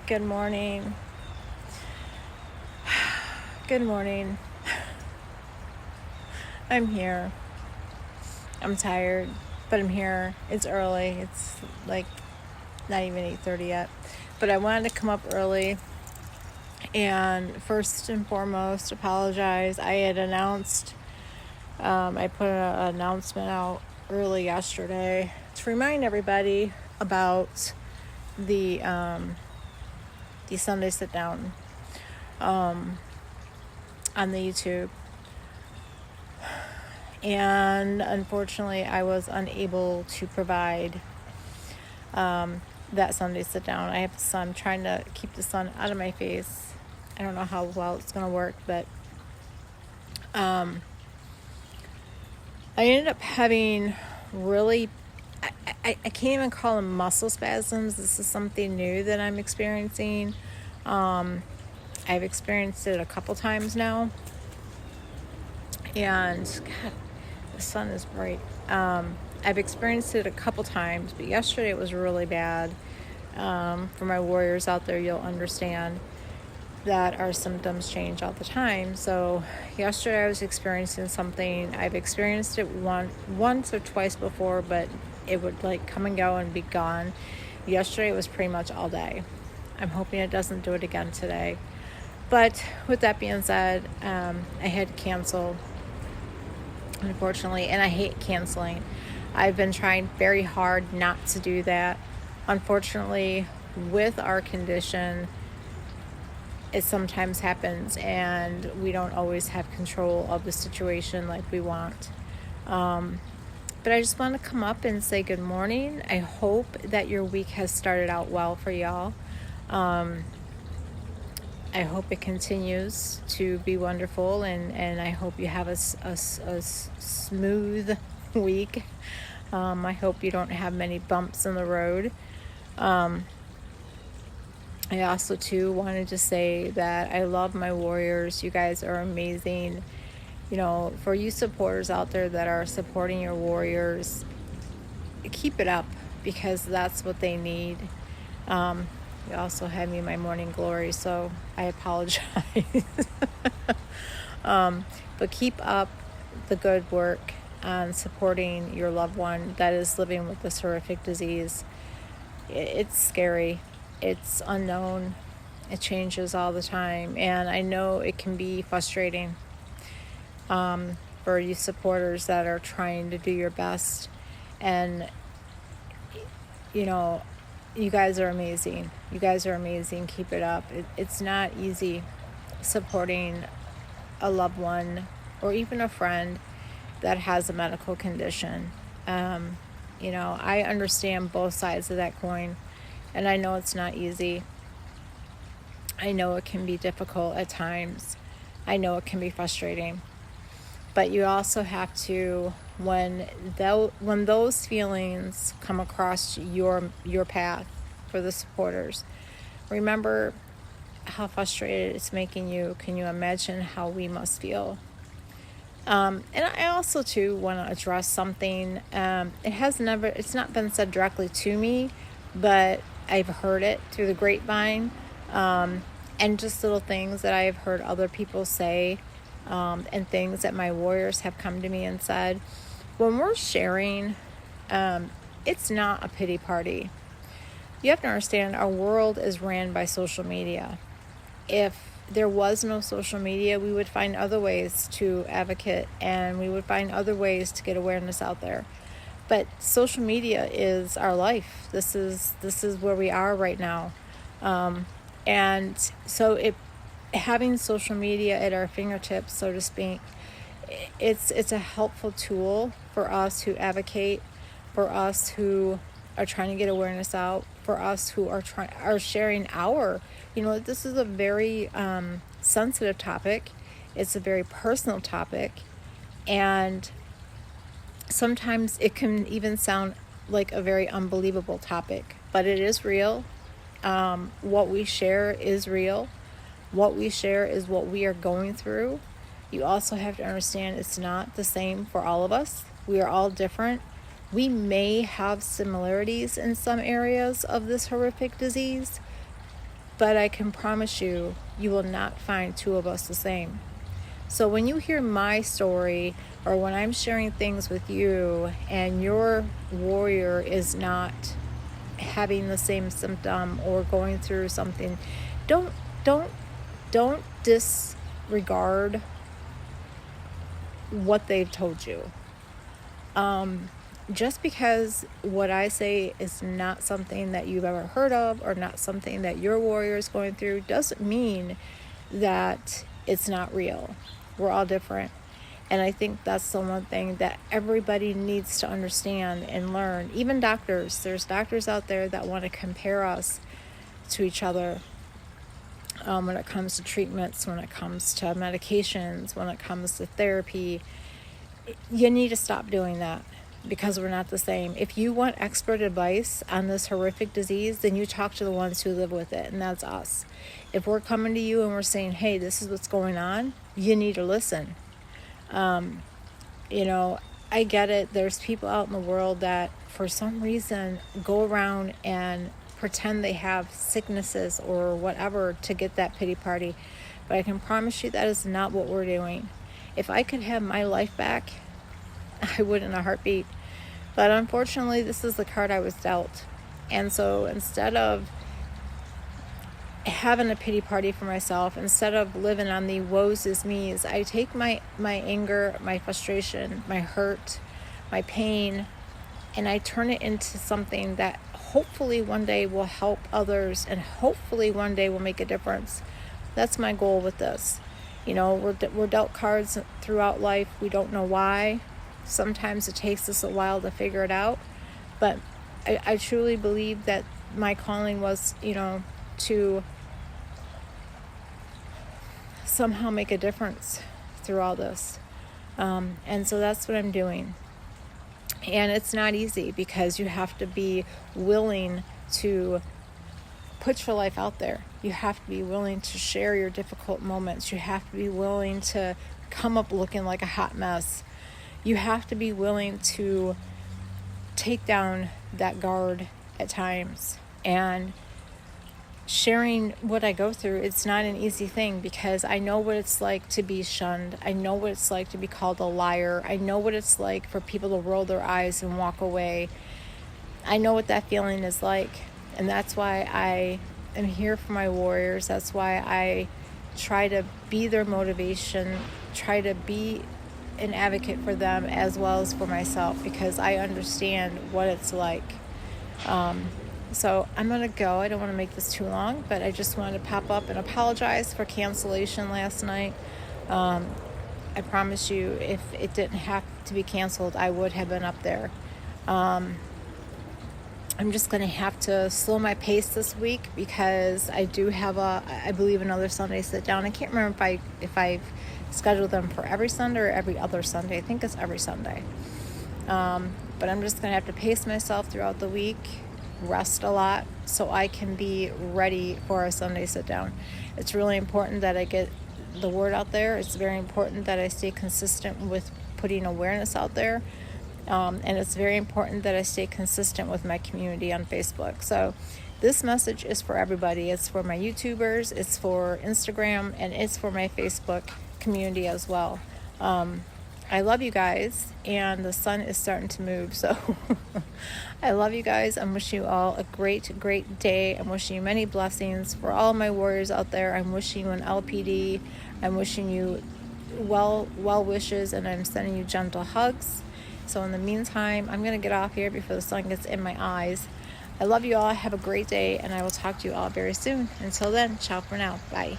Good morning. Good morning. I'm here. I'm tired, but I'm here. It's early. It's like not even 8:30 yet. But I wanted to come up early and first and foremost apologize. I had announced I put an announcement out early yesterday to remind everybody about the Sunday sit down on the YouTube. And unfortunately, I was unable to provide that Sunday sit down. I have the sun, trying to keep the sun out of my face. I don't know how well it's going to work, but I ended up having really, I can't even call them muscle spasms. This is something new that I'm experiencing. I've experienced it a couple times now. And God, the sun is bright. I've experienced it a couple times, but yesterday it was really bad. For my warriors out there, you'll understand that our symptoms change all the time. So yesterday I was experiencing something. I've experienced it once or twice before, but it would like come and go and be gone. Yesterday it was pretty much all day. I'm hoping it doesn't do it again today. But with that being said, I had to cancel, unfortunately, and I hate canceling. I've been trying very hard not to do that. Unfortunately, with our condition, it sometimes happens and we don't always have control of the situation like we want. But I just want to come up and say good morning. I hope that your week has started out well for y'all. I hope it continues to be wonderful, and I hope you have a smooth week. I hope you don't have many bumps in the road. I also, too, wanted to say that I love my warriors. You guys are amazing. You know, for you supporters out there that are supporting your warriors, keep it up because that's what they need. You also had me in my morning glory, so I apologize. But keep up the good work on supporting your loved one that is living with this horrific disease. It's scary. It's unknown. It changes all the time. And I know it can be frustrating for you supporters that are trying to do your best. And, you know, you guys are amazing. You guys are amazing. Keep it up. It's not easy supporting a loved one or even a friend that has a medical condition. You know, I understand both sides of that coin, and I know it's not easy. I know it can be difficult at times. I know it can be frustrating. But you also have to, when those feelings come across your path for the supporters, remember how frustrated it's making you. Can you imagine how we must feel? And I also, too, want to address something. It's not been said directly to me, but I've heard it through the grapevine, and just little things that I've heard other people say, and things that my warriors have come to me and said. When we're sharing, it's not a pity party. You have to understand our world is ran by social media. If there was no social media, we would find other ways to advocate and we would find other ways to get awareness out there. But social media is our life. This is where we are right now. And so having social media at our fingertips, so to speak, it's a helpful tool for us who advocate, for us who are trying to get awareness out, for us who are sharing this is a very sensitive topic. It's a very personal topic, and sometimes it can even sound like a very unbelievable topic, but it is real. What we share is real. What we share is what we are going through. You also have to understand it's not the same for all of us. We are all different. We may have similarities in some areas of this horrific disease, But I can promise you, you will not find two of us the same. So when you hear my story, or when I'm sharing things with you and your warrior is not having the same symptom or going through something, don't disregard what they've told you. Just because what I say is not something that you've ever heard of or not something that your warrior is going through doesn't mean that it's not real. We're all different. And I think that's the one thing that everybody needs to understand and learn. Even doctors. There's doctors out there that want to compare us to each other when it comes to treatments, when it comes to medications, when it comes to therapy. You need to stop doing that, because we're not the same. If you want expert advice on this horrific disease, then you talk to the ones who live with it, and that's us. If we're coming to you and we're saying, hey, this is what's going on, you need to listen. I get it. There's people out in the world that for some reason go around and pretend they have sicknesses or whatever to get that pity party. But I can promise you that is not what we're doing. If I could have my life back, I would in a heartbeat. But unfortunately, this is the card I was dealt. And so instead of having a pity party for myself, instead of living on the woes is me's, I take my anger, my frustration, my hurt, my pain, and I turn it into something that hopefully one day will help others and hopefully one day will make a difference. That's my goal with this. We're dealt cards throughout life. We don't know why. Sometimes it takes us a while to figure it out. But I truly believe that my calling was, to somehow make a difference through all this. And so that's what I'm doing. And it's not easy, because you have to be willing to put your life out there. You have to be willing to share your difficult moments. You have to be willing to come up looking like a hot mess. You have to be willing to take down that guard at times. And sharing what I go through, it's not an easy thing, because I know what it's like to be shunned. I know what it's like to be called a liar. I know what it's like for people to roll their eyes and walk away. I know what that feeling is like. And that's why I am here for my warriors. That's why I try to be their motivation, try to be an advocate for them as well as for myself, because I understand what it's like. So I'm going to go. I don't want to make this too long, but I just wanted to pop up and apologize for cancellation last night. I promise you, if it didn't have to be canceled, I would have been up there. I'm just going to have to slow my pace this week, because I do have I believe another Sunday sit down. I can't remember if I've scheduled them for every Sunday or every other Sunday. I think it's every Sunday. But I'm just going to have to pace myself throughout the week, rest a lot, so I can be ready for a Sunday sit down. It's really important that I get the word out there. It's very important that I stay consistent with putting awareness out there. And it's very important that I stay consistent with my community on Facebook. So this message is for everybody. It's for my YouTubers, it's for Instagram, and it's for my Facebook community as well. I love you guys, and the sun is starting to move. So I love you guys. I'm wishing you all a great, great day. I'm wishing you many blessings. For all my warriors out there, I'm wishing you an LPD. I'm wishing you well wishes, and I'm sending you gentle hugs. So in the meantime, I'm going to get off here before the sun gets in my eyes. I love you all. Have a great day, and I will talk to you all very soon. Until then, ciao for now. Bye.